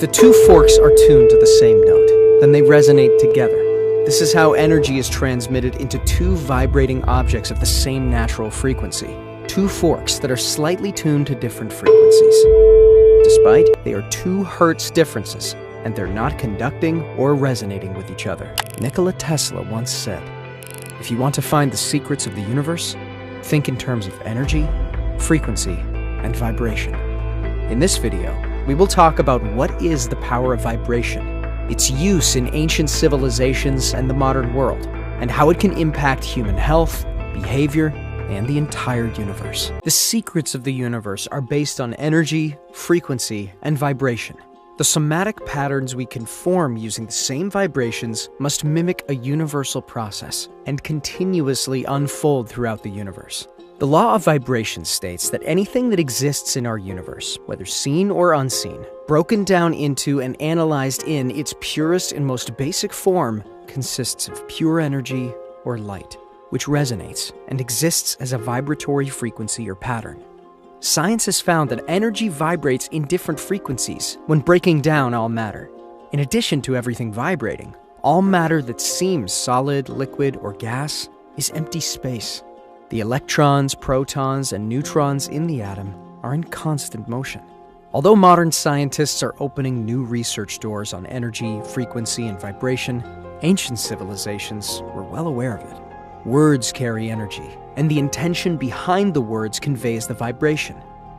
the two forks are tuned to the same note, then they resonate together. This is how energy is transmitted into two vibrating objects of the same natural frequency. Two forks that are slightly tuned to different frequencies. Despite they are 2 Hertz differences, and they're not conducting or resonating with each other. Nikola Tesla once said, "If you want to find the secrets of the universe, think in terms of energy, frequency, and vibration." In this video, we will talk about what is the power of vibration, its use in ancient civilizations and the modern world, and how it can impact human health, behavior, and the entire universe. The secrets of the universe are based on energy, frequency, and vibration. The somatic patterns we can form using the same vibrations must mimic a universal process and continuously unfold throughout the universe. The law of vibration states that anything that exists in our universe, whether seen or unseen, broken down into and analyzed in its purest and most basic form, consists of pure energy or light, which resonates and exists as a vibratory frequency or pattern. Science has found that energy vibrates in different frequencies when breaking down all matter. In addition to everything vibrating, all matter that seems solid, liquid, or gas is empty space. The electrons, protons, and neutrons in the atom are in constant motion. Although modern scientists are opening new research doors on energy, frequency, and vibration, ancient civilizations were well aware of it. Words carry energy, and the intention behind the words conveys the vibration.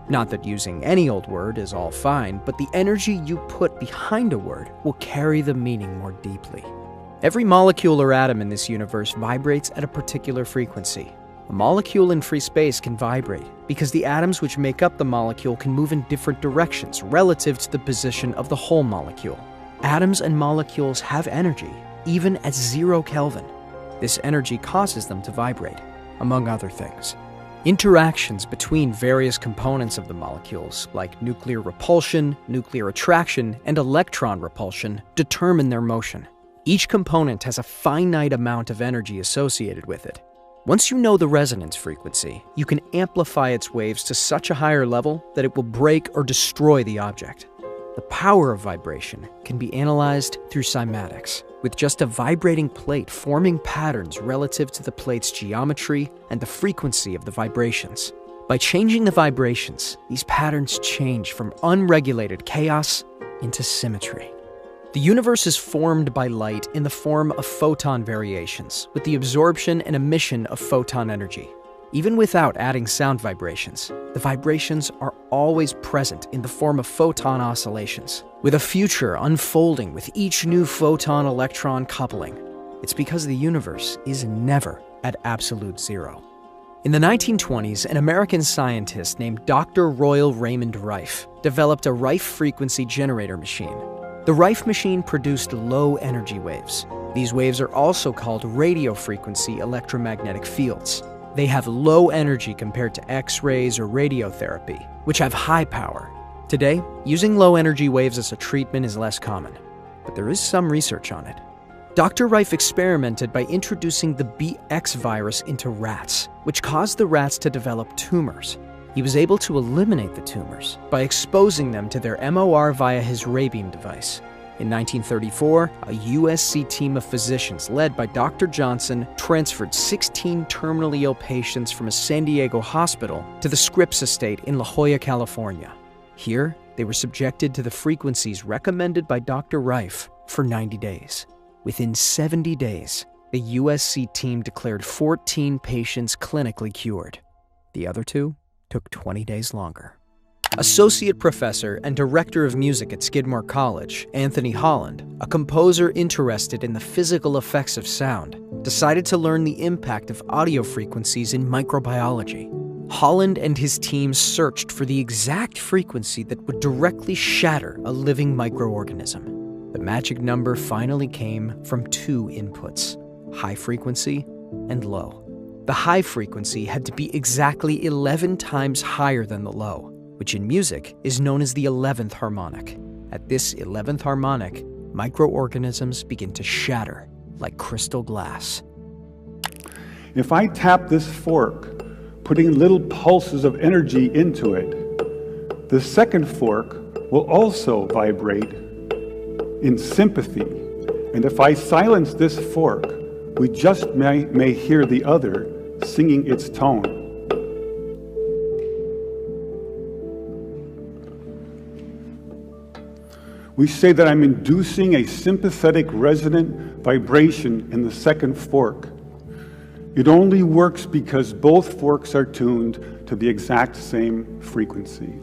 Not that using any old word is all fine, but the energy you put behind a word will carry the meaning more deeply. Every molecule or atom in this universe vibrates at a particular frequency. A molecule in free space can vibrate because the atoms which make up the molecule can move in different directions relative to the position of the whole molecule. Atoms and molecules have energy, even at 0 Kelvin. This energy causes them to vibrate, among other things. Interactions between various components of the molecules, like nuclear repulsion, nuclear attraction, and electron repulsion, determine their motion. Each component has a finite amount of energy associated with it. Once you know the resonance frequency, you can amplify its waves to such a higher level that it will break or destroy the object. The power of vibration can be analyzed through cymatics, with just a vibrating plate forming patterns relative to the plate's geometry and the frequency of the vibrations. By changing the vibrations, these patterns change from unregulated chaos into symmetry. The universe is formed by light in the form of photon variations, with the absorption and emission of photon energy. Even without adding sound vibrations, the vibrations are always present in the form of photon oscillations, with a future unfolding with each new photon-electron coupling. It's because the universe is never at absolute zero. In the 1920s, an American scientist named Dr. Royal Raymond Rife developed a Rife frequency generator machine. The Rife machine produced low energy waves. These waves are also called radio frequency electromagnetic fields. They have low energy compared to X-rays or radiotherapy, which have high power. Today, using low energy waves as a treatment is less common, but there is some research on it. Dr. Rife experimented by introducing the BX virus into rats, which caused the rats to develop tumors. He was able to eliminate the tumors by exposing them to their MOR via his ray beam device. In 1934, a USC team of physicians led by Dr. Johnson transferred 16 terminally ill patients from a San Diego hospital to the Scripps Estate in La Jolla, California. Here, they were subjected to the frequencies recommended by Dr. Rife for 90 days. Within 70 days, the USC team declared 14 patients clinically cured. The other 2 took 20 days longer. Associate professor and director of music at Skidmore College, Anthony Holland, a composer interested in the physical effects of sound, decided to learn the impact of audio frequencies in microbiology. Holland and his team searched for the exact frequency that would directly shatter a living microorganism. The magic number finally came from 2 inputs, high frequency and low. The high frequency had to be exactly 11 times higher than the low, which in music is known as the 11th harmonic. At this 11th harmonic, microorganisms begin to shatter like crystal glass. If I tap this fork, putting little pulses of energy into it, the second fork will also vibrate in sympathy. And if I silence this fork, we just may hear the other singing its tone. We say that I'm inducing a sympathetic resonant vibration in the second fork. It only works because both forks are tuned to the exact same frequency.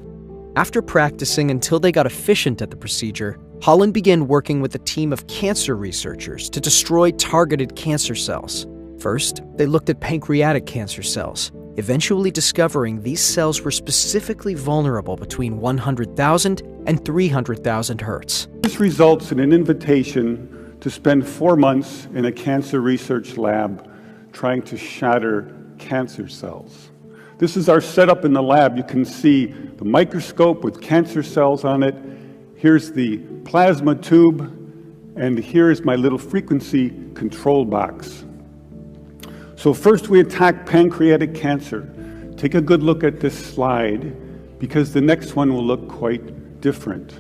After practicing until they got efficient at the procedure, Holland began working with a team of cancer researchers to destroy targeted cancer cells. First, they looked at pancreatic cancer cells, eventually discovering these cells were specifically vulnerable between 100,000 and 300,000 Hertz. This results in an invitation to spend 4 months in a cancer research lab trying to shatter cancer cells. This is our setup in the lab. You can see the microscope with cancer cells on it. Here's the plasma tube, and here's my little frequency control box. So first we attack pancreatic cancer. Take a good look at this slide, because the next one will look quite different.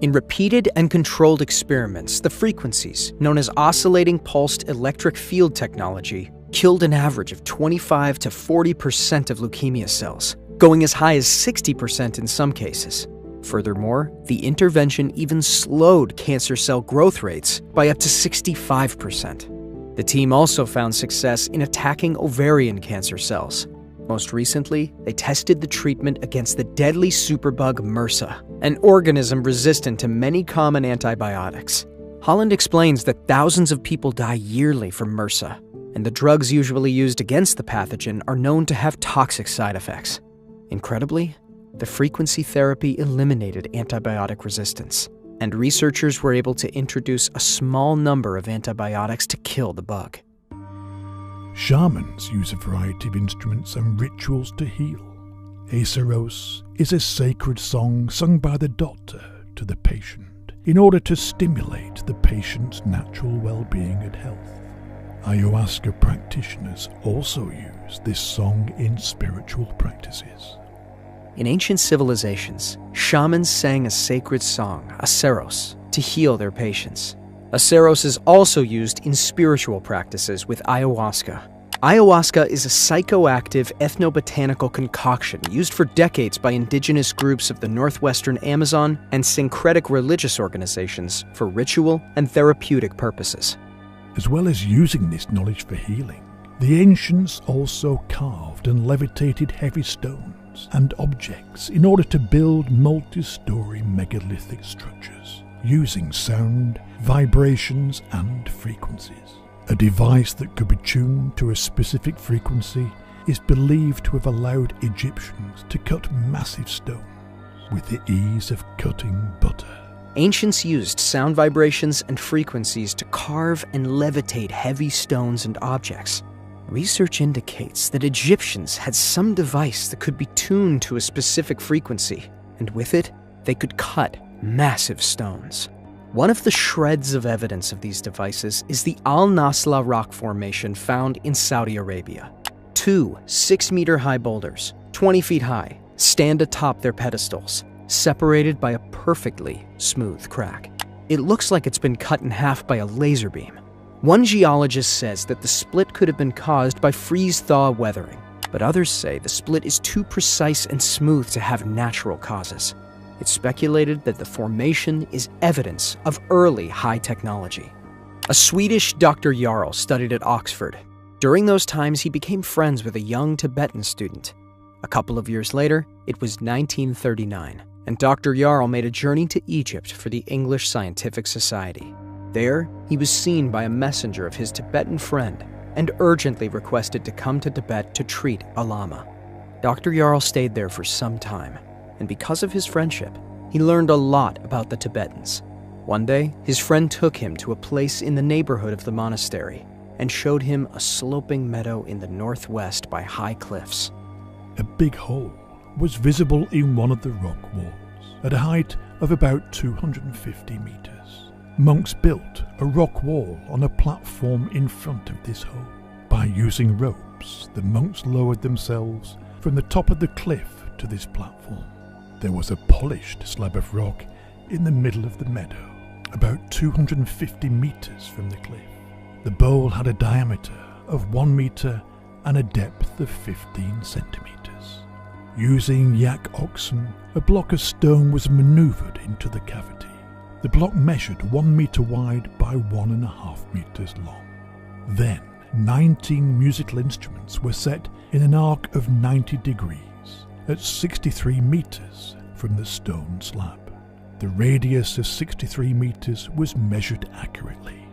In repeated and controlled experiments, the frequencies, known as oscillating pulsed electric field technology, killed an average of 25 to 40% of leukemia cells, going as high as 60% in some cases. Furthermore, the intervention even slowed cancer cell growth rates by up to 65%. The team also found success in attacking ovarian cancer cells. Most recently, they tested the treatment against the deadly superbug MRSA, an organism resistant to many common antibiotics. Holland explains that thousands of people die yearly from MRSA, and the drugs usually used against the pathogen are known to have toxic side effects. Incredibly, the frequency therapy eliminated antibiotic resistance, and researchers were able to introduce a small number of antibiotics to kill the bug. Shamans use a variety of instruments and rituals to heal. Aceros is a sacred song sung by the doctor to the patient in order to stimulate the patient's natural well-being and health. Ayahuasca practitioners also use this song in spiritual practices. In ancient civilizations, shamans sang a sacred song, aceros, to heal their patients. Aceros is also used in spiritual practices with ayahuasca. Ayahuasca is a psychoactive ethnobotanical concoction used for decades by indigenous groups of the northwestern Amazon and syncretic religious organizations for ritual and therapeutic purposes. As well as using this knowledge for healing, the ancients also carved and levitated heavy stones and objects in order to build multi-story megalithic structures, using sound, vibrations, and frequencies. A device that could be tuned to a specific frequency is believed to have allowed Egyptians to cut massive stones with the ease of cutting butter. Ancients used sound vibrations and frequencies to carve and levitate heavy stones and objects. Research indicates that Egyptians had some device that could be tuned to a specific frequency, and with it, they could cut massive stones. One of the shreds of evidence of these devices is the Al-Nasla rock formation found in Saudi Arabia. 2 6-meter-high boulders, 20 feet high, stand atop their pedestals, separated by a perfectly smooth crack. It looks like it's been cut in half by a laser beam. One geologist says that the split could have been caused by freeze-thaw weathering, but others say the split is too precise and smooth to have natural causes. It's speculated that the formation is evidence of early high technology. A Swedish Dr. Jarl studied at Oxford. During those times, he became friends with a young Tibetan student. A couple of years later, it was 1939, and Dr. Jarl made a journey to Egypt for the English Scientific Society. There, he was seen by a messenger of his Tibetan friend and urgently requested to come to Tibet to treat a lama. Dr. Jarl stayed there for some time, and because of his friendship, he learned a lot about the Tibetans. One day, his friend took him to a place in the neighborhood of the monastery and showed him a sloping meadow in the northwest by high cliffs. A big hole was visible in one of the rock walls at a height of about 250 meters. Monks built a rock wall on a platform in front of this hole. By using ropes, the monks lowered themselves from the top of the cliff to this platform. There was a polished slab of rock in the middle of the meadow. about 250 metres from the cliff. The bowl had a diameter of 1 metre and a depth of 15 centimetres. Using yak oxen, a block of stone was manoeuvred into the cavity. The block measured 1 metre wide by 1.5 metres long. Then 19 musical instruments were set in an arc of 90 degrees at 63 metres from the stone slab. The radius of 63 metres was measured accurately.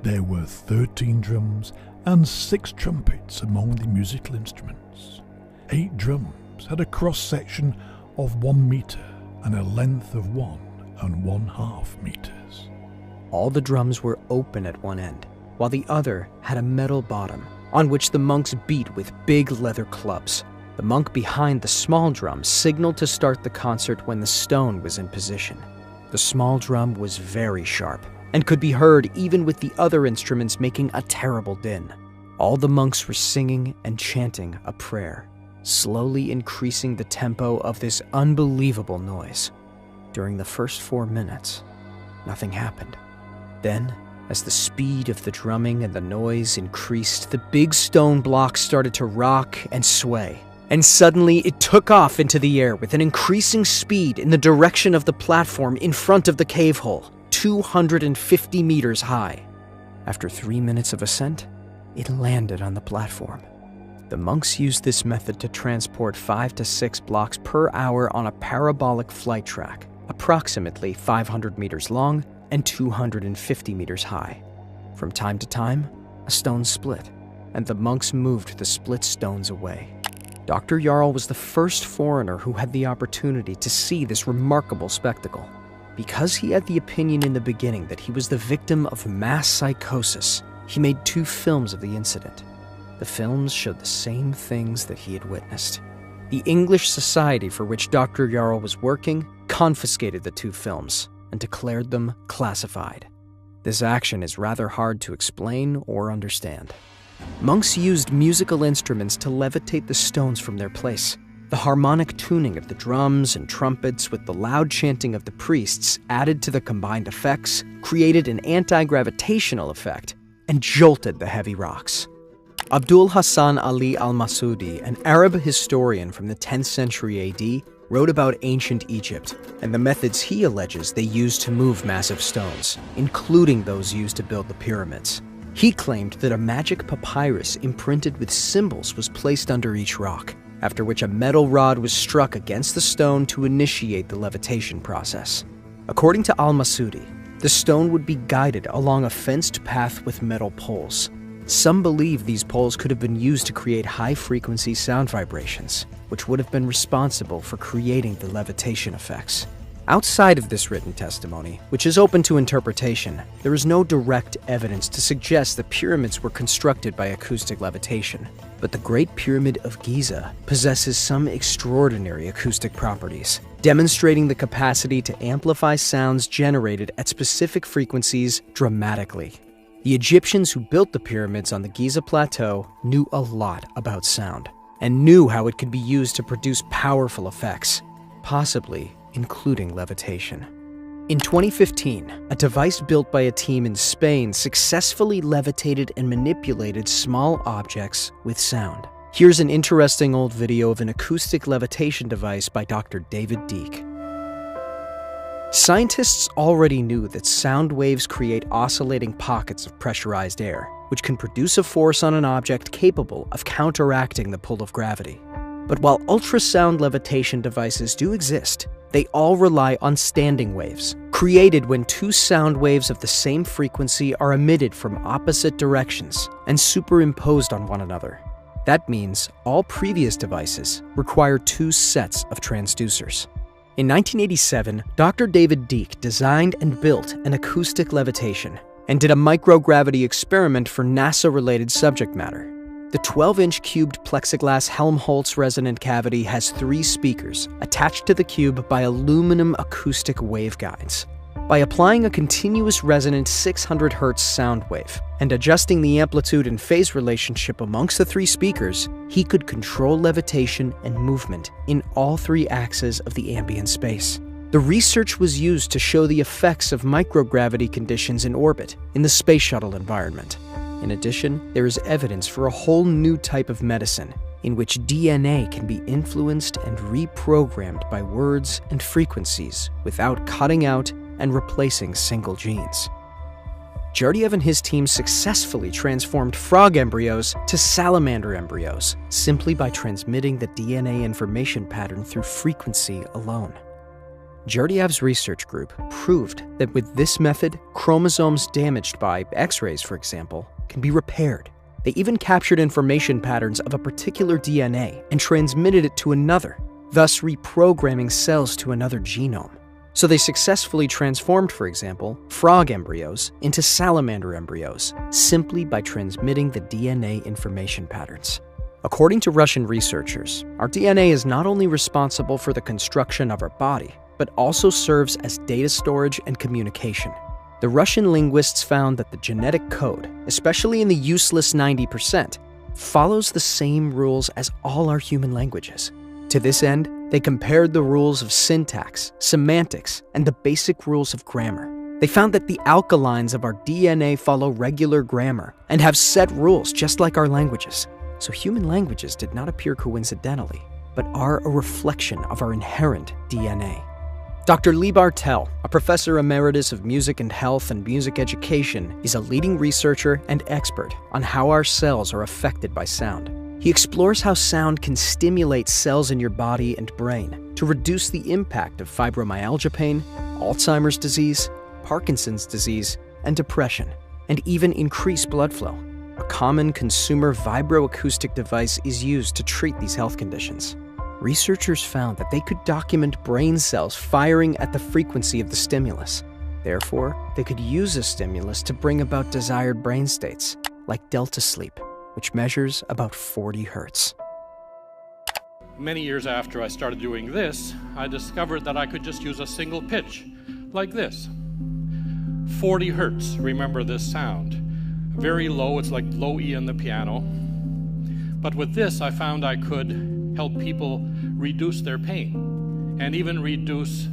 There were 13 drums and 6 trumpets among the musical instruments. 8 drums had a cross-section of 1 metre and a length of 1.5 metres. All the drums were open at one end, while the other had a metal bottom, on which the monks beat with big leather clubs. The monk behind the small drum signaled to start the concert when the stone was in position. The small drum was very sharp, and could be heard even with the other instruments making a terrible din. All the monks were singing and chanting a prayer, slowly increasing the tempo of this unbelievable noise. During the first 4 minutes, nothing happened. Then, as the speed of the drumming and the noise increased, the big stone block started to rock and sway, and suddenly it took off into the air with an increasing speed in the direction of the platform in front of the cave hole, 250 meters high. After 3 minutes of ascent, it landed on the platform. The monks used this method to transport 5 to 6 blocks per hour on a parabolic flight track, approximately 500 meters long and 250 meters high. From time to time, a stone split, and the monks moved the split stones away. Dr. Jarl was the first foreigner who had the opportunity to see this remarkable spectacle. Because he had the opinion in the beginning that he was the victim of mass psychosis, he made 2 films of the incident. The films showed the same things that he had witnessed. The English society for which Dr. Jarl was working confiscated the 2 films and declared them classified. This action is rather hard to explain or understand. Monks used musical instruments to levitate the stones from their place. The harmonic tuning of the drums and trumpets with the loud chanting of the priests added to the combined effects, created an anti-gravitational effect, and jolted the heavy rocks. Abdul Hassan Ali al-Masudi, an Arab historian from the 10th century AD, wrote about ancient Egypt and the methods he alleges they used to move massive stones, including those used to build the pyramids. He claimed that a magic papyrus imprinted with symbols was placed under each rock, after which a metal rod was struck against the stone to initiate the levitation process. According to al-Masudi, the stone would be guided along a fenced path with metal poles. Some believe these poles could have been used to create high-frequency sound vibrations, which would have been responsible for creating the levitation effects. Outside of this written testimony, which is open to interpretation, there is no direct evidence to suggest the pyramids were constructed by acoustic levitation. But the Great Pyramid of Giza possesses some extraordinary acoustic properties, demonstrating the capacity to amplify sounds generated at specific frequencies dramatically. The Egyptians who built the pyramids on the Giza Plateau knew a lot about sound, and knew how it could be used to produce powerful effects, possibly including levitation. In 2015, a device built by a team in Spain successfully levitated and manipulated small objects with sound. Here's an interesting old video of an acoustic levitation device by Dr. David Deek. Scientists already knew that sound waves create oscillating pockets of pressurized air, which can produce a force on an object capable of counteracting the pull of gravity. But while ultrasound levitation devices do exist, they all rely on standing waves, created when 2 sound waves of the same frequency are emitted from opposite directions and superimposed on one another. That means all previous devices require 2 sets of transducers. In 1987, Dr. David Deek designed and built an acoustic levitation and did a microgravity experiment for NASA-related subject matter. The 12-inch cubed plexiglass Helmholtz resonant cavity has 3 speakers attached to the cube by aluminum acoustic waveguides. By applying a continuous resonant 600 Hertz sound wave and adjusting the amplitude and phase relationship amongst the 3 speakers, he could control levitation and movement in all 3 axes of the ambient space. The research was used to show the effects of microgravity conditions in orbit in the space shuttle environment. In addition, there is evidence for a whole new type of medicine in which DNA can be influenced and reprogrammed by words and frequencies without cutting out and replacing single genes. Gurdjieff and his team successfully transformed frog embryos to salamander embryos simply by transmitting the DNA information pattern through frequency alone. Gurdjieff's research group proved that with this method, chromosomes damaged by X-rays, for example, can be repaired. They even captured information patterns of a particular DNA and transmitted it to another, thus reprogramming cells to another genome. So they successfully transformed, for example, frog embryos into salamander embryos simply by transmitting the DNA information patterns. According to Russian researchers, our DNA is not only responsible for the construction of our body, but also serves as data storage and communication. The Russian linguists found that the genetic code, especially in the useless 90%, follows the same rules as all our human languages. To this end, they compared the rules of syntax, semantics, and the basic rules of grammar. They found that the alkalines of our DNA follow regular grammar and have set rules just like our languages. So human languages did not appear coincidentally, but are a reflection of our inherent DNA. Dr. Lee Bartel, a professor emeritus of music and health and music education, is a leading researcher and expert on how our cells are affected by sound. He explores how sound can stimulate cells in your body and brain to reduce the impact of fibromyalgia pain, Alzheimer's disease, Parkinson's disease, and depression, and even increase blood flow. A common consumer vibroacoustic device is used to treat these health conditions. Researchers found that they could document brain cells firing at the frequency of the stimulus. Therefore, they could use a stimulus to bring about desired brain states, like delta sleep, which measures about 40 hertz. Many years after I started doing this, I discovered that I could just use a single pitch, like this. 40 hertz, remember this sound. Very low, it's like low E in the piano. But with this, I found I could help people reduce their pain and even reduce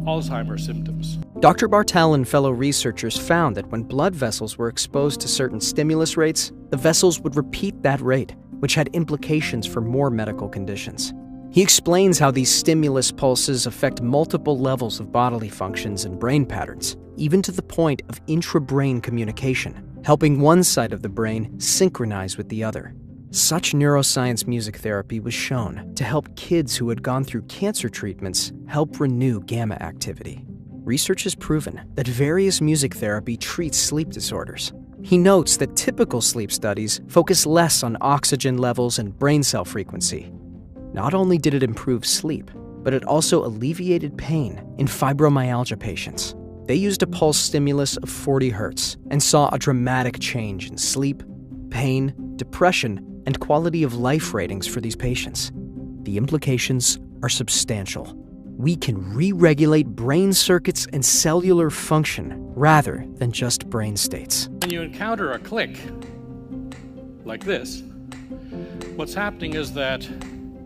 Alzheimer's symptoms. Dr. Bartel and fellow researchers found that when blood vessels were exposed to certain stimulus rates, the vessels would repeat that rate, which had implications for more medical conditions. He explains how these stimulus pulses affect multiple levels of bodily functions and brain patterns, even to the point of intra-brain communication, helping one side of the brain synchronize with the other. Such neuroscience music therapy was shown to help kids who had gone through cancer treatments help renew gamma activity. Research has proven that various music therapy treats sleep disorders. He notes that typical sleep studies focus less on oxygen levels and brain cell frequency. Not only did it improve sleep, but it also alleviated pain in fibromyalgia patients. They used a pulse stimulus of 40 hertz and saw a dramatic change in sleep, pain, depression, and quality of life ratings for these patients. The implications are substantial. We can re-regulate brain circuits and cellular function rather than just brain states. When you encounter a click, like this, what's happening is that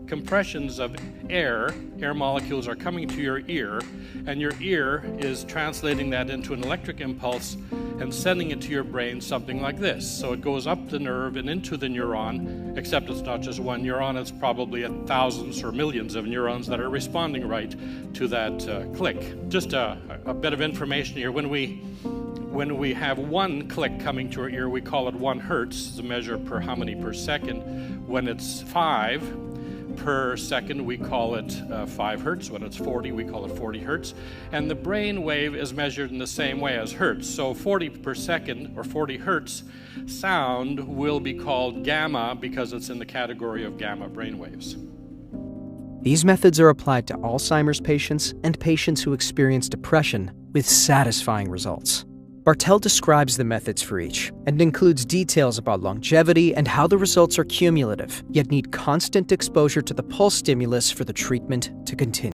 compressions of air molecules are coming to your ear, and your ear is translating that into an electric impulse and sending it to your brain something like this. So it goes up the nerve and into the neuron, except it's not just one neuron, it's probably thousands or millions of neurons that are responding right to that click. Just a bit of information here. When we have one click coming to our ear, we call it 1 hertz. It's a measure per how many per second. When it's 5 per second, we call it 5 hertz. When it's 40, we call it 40 hertz. And the brain wave is measured in the same way as hertz. So 40 per second, or 40 hertz sound, will be called gamma because it's in the category of gamma brain waves. These methods are applied to Alzheimer's patients and patients who experience depression with satisfying results. Bartel describes the methods for each and includes details about longevity and how the results are cumulative, yet need constant exposure to the pulse stimulus for the treatment to continue.